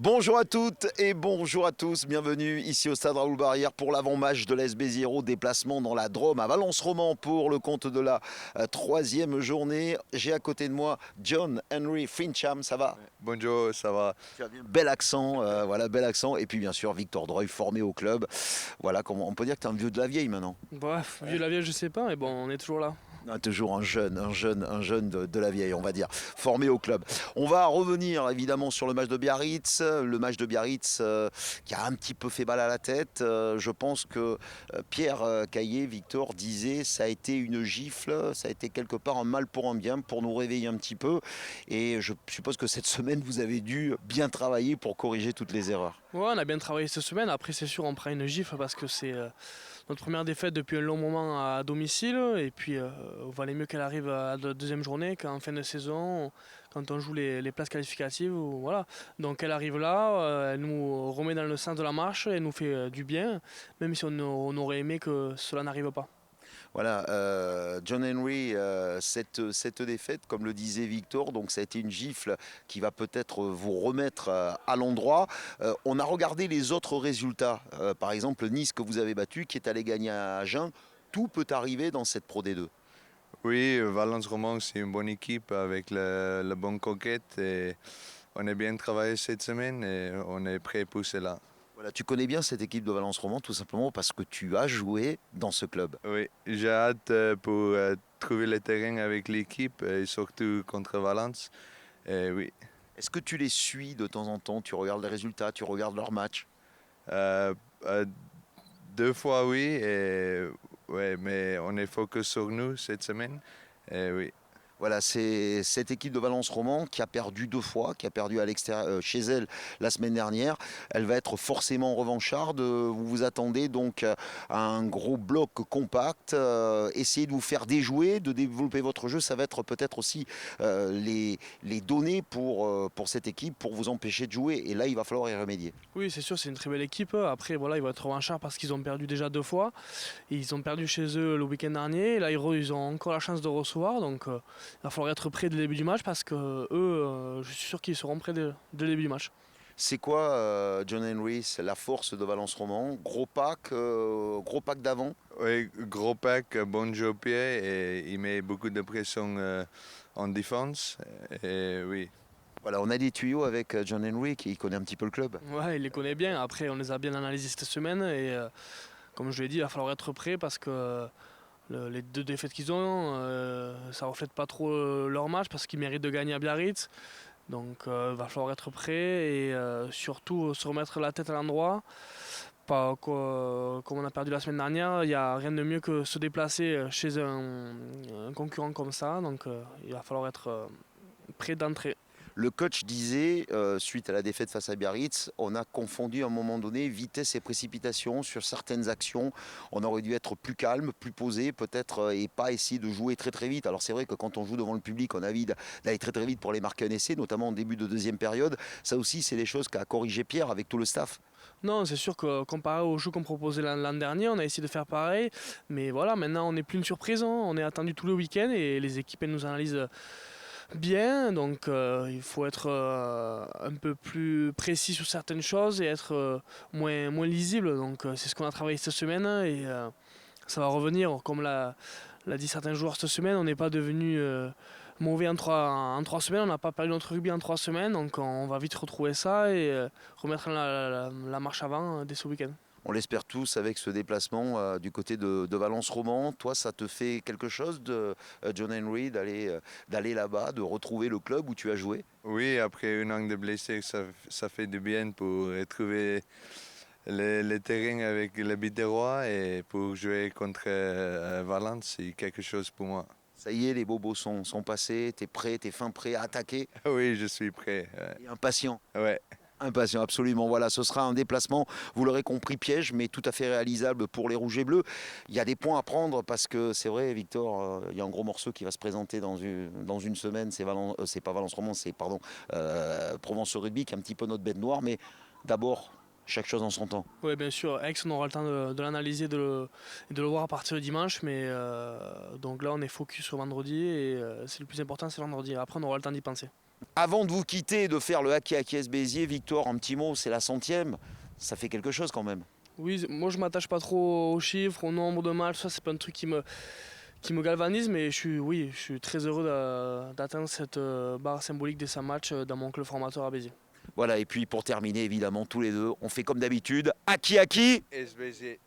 Bonjour à toutes et bonjour à tous, bienvenue ici au Stade Raoul Barrière pour l'avant-match de l'AS Béziers, déplacement dans la Drôme à Valence-Roman pour le compte de la troisième journée. J'ai à côté de moi John Henry Fincham, ça va? Bonjour, ça va? Tu as bien bel accent, voilà, bel accent. Et puis bien sûr Victor Droy, formé au club. Voilà, on peut dire que tu es un vieux de la vieille maintenant. Bref, vieux la vieille, je sais pas, mais bon, on est toujours là. Ah, toujours un jeune de la vieille, on va dire, formé au club. On va revenir évidemment sur le match de Biarritz, qui a un petit peu fait mal à la tête. Je pense que Pierre Caillé, Victor disait, ça a été une gifle, ça a été quelque part un mal pour un bien, pour nous réveiller un petit peu. Et je suppose que cette semaine, vous avez dû bien travailler pour corriger toutes les erreurs. Ouais, on a bien travaillé cette semaine. Après, c'est sûr, on prend une gifle parce que c'est notre première défaite depuis un long moment à domicile. Et puis, il valait mieux qu'elle arrive à la deuxième journée qu'en fin de saison, quand on joue les places qualificatives. Voilà. Donc, elle arrive là, elle nous remet dans le sens de la marche, elle nous fait du bien, même si on aurait aimé que cela n'arrive pas. Voilà, John Henry, cette défaite, comme le disait Victor, donc ça a été une gifle qui va peut-être vous remettre à l'endroit. On a regardé les autres résultats, par exemple Nice que vous avez battu, qui est allé gagner à Agen. Tout peut arriver dans cette Pro D2. Oui, Valence Roman, c'est une bonne équipe avec la bonne conquête et on a bien travaillé cette semaine et on est prêt pour cela. Voilà, tu connais bien cette équipe de Valence Roman tout simplement parce que tu as joué dans ce club. Oui, j'ai hâte pour trouver le terrain avec l'équipe et surtout contre Valence. Et oui, Est-ce que tu les suis de temps en temps? Tu regardes les résultats, tu regardes leurs matchs? Euh, euh, deux fois oui, ouais, mais on est focus sur nous cette semaine. Et oui. Voilà, c'est cette équipe de Valence Roman qui a perdu deux fois, qui a perdu à l'extérieur, chez elle la semaine dernière. Elle va être forcément revancharde. Vous vous attendez donc à un gros bloc compact. Essayez de vous faire déjouer, de développer votre jeu. Ça va être peut-être aussi les données pour cette équipe pour vous empêcher de jouer. Et là, il va falloir y remédier. Oui, c'est sûr, c'est une très belle équipe. Après, voilà, ils vont être revanchards parce qu'ils ont perdu déjà deux fois. Ils ont perdu chez eux le week-end dernier. Et là, ils ont encore la chance de recevoir. Donc, il va falloir être prêt dès le début du match parce que eux, je suis sûr qu'ils seront prêts dès le début du match. C'est quoi, John Henry, c'est la force de Valence Roman? Gros pack d'avant. Oui, gros pack, bon jeu au pied et il met beaucoup de pression en défense. Et oui, Voilà, on a des tuyaux avec John Henry qui connaît un petit peu le club. Ouais, il les connaît bien. Après, on les a bien analysés cette semaine. Et comme je l'ai dit, il va falloir être prêt parce que les deux défaites qu'ils ont, ça reflète pas trop leur match parce qu'ils méritent de gagner à Biarritz. Donc il va falloir être prêt et surtout se remettre la tête à l'endroit. Pas comme on a perdu la semaine dernière, il n'y a rien de mieux que se déplacer chez un concurrent comme ça. Donc il va falloir être prêt d'entrée. Le coach disait, suite à la défaite face à Biarritz, on a confondu à un moment donné vitesse et précipitation sur certaines actions. On aurait dû être plus calme, plus posé peut-être et pas essayer de jouer très très vite. Alors c'est vrai que quand on joue devant le public, on a envie d'aller très très vite pour aller marquer un essai, notamment en début de deuxième période. Ça aussi, c'est des choses qu'a corrigé Pierre avec tout le staff. Non, c'est sûr que comparé au jeu qu'on proposait l'an dernier, on a essayé de faire pareil. Mais voilà, maintenant on n'est plus une surprise, hein. On est attendu tout le week-end et les équipes elles nous analysent bien. Donc il faut être un peu plus précis sur certaines choses et être moins lisible. Donc c'est ce qu'on a travaillé cette semaine et ça va revenir. Comme l'a dit certains joueurs cette semaine, on n'est pas devenu mauvais en trois semaines. On n'a pas perdu notre rugby en 3 semaines. Donc on va vite retrouver ça et remettre la marche avant dès ce week-end. On l'espère tous avec ce déplacement du côté de Valence Roman. Toi, ça te fait quelque chose de John Henry d'aller là-bas, de retrouver le club où tu as joué? oui, après un an de blessé, ça fait du bien pour retrouver le terrain avec le Biterrois et pour jouer contre Valence, c'est quelque chose pour moi. Ça y est, les bobos sont passés, t'es prêt, t'es fin prêt à attaquer Oui, je suis prêt. et impatient. Ouais. Impatient, absolument. Voilà, ce sera un déplacement, vous l'aurez compris, piège, mais tout à fait réalisable pour les Rouges et Bleus. Il y a des points à prendre parce que c'est vrai, Victor, il y a un gros morceau qui va se présenter dans une semaine. C'est pas Valence Roman, c'est pardon, Provence Rugby, qui est un petit peu notre bête noire. Mais d'abord, chaque chose en son temps. Oui, bien sûr. Aix, on aura le temps de l'analyser et de le voir à partir de dimanche. Mais donc là, on est focus sur vendredi et c'est le plus important, c'est vendredi. Après, on aura le temps d'y penser. Avant de vous quitter et de faire le Hockey AQS Béziers, Victor, un petit mot, c'est la 100e. Ça fait quelque chose quand même. Oui, moi je m'attache pas trop aux chiffres, au nombre de matchs, ça c'est pas un truc qui me galvanise, mais je suis très heureux d'atteindre cette barre symbolique des 100 matchs dans mon club formateur à Béziers. Voilà, et puis pour terminer, évidemment, tous les deux, on fait comme d'habitude. Aki Aki SBG.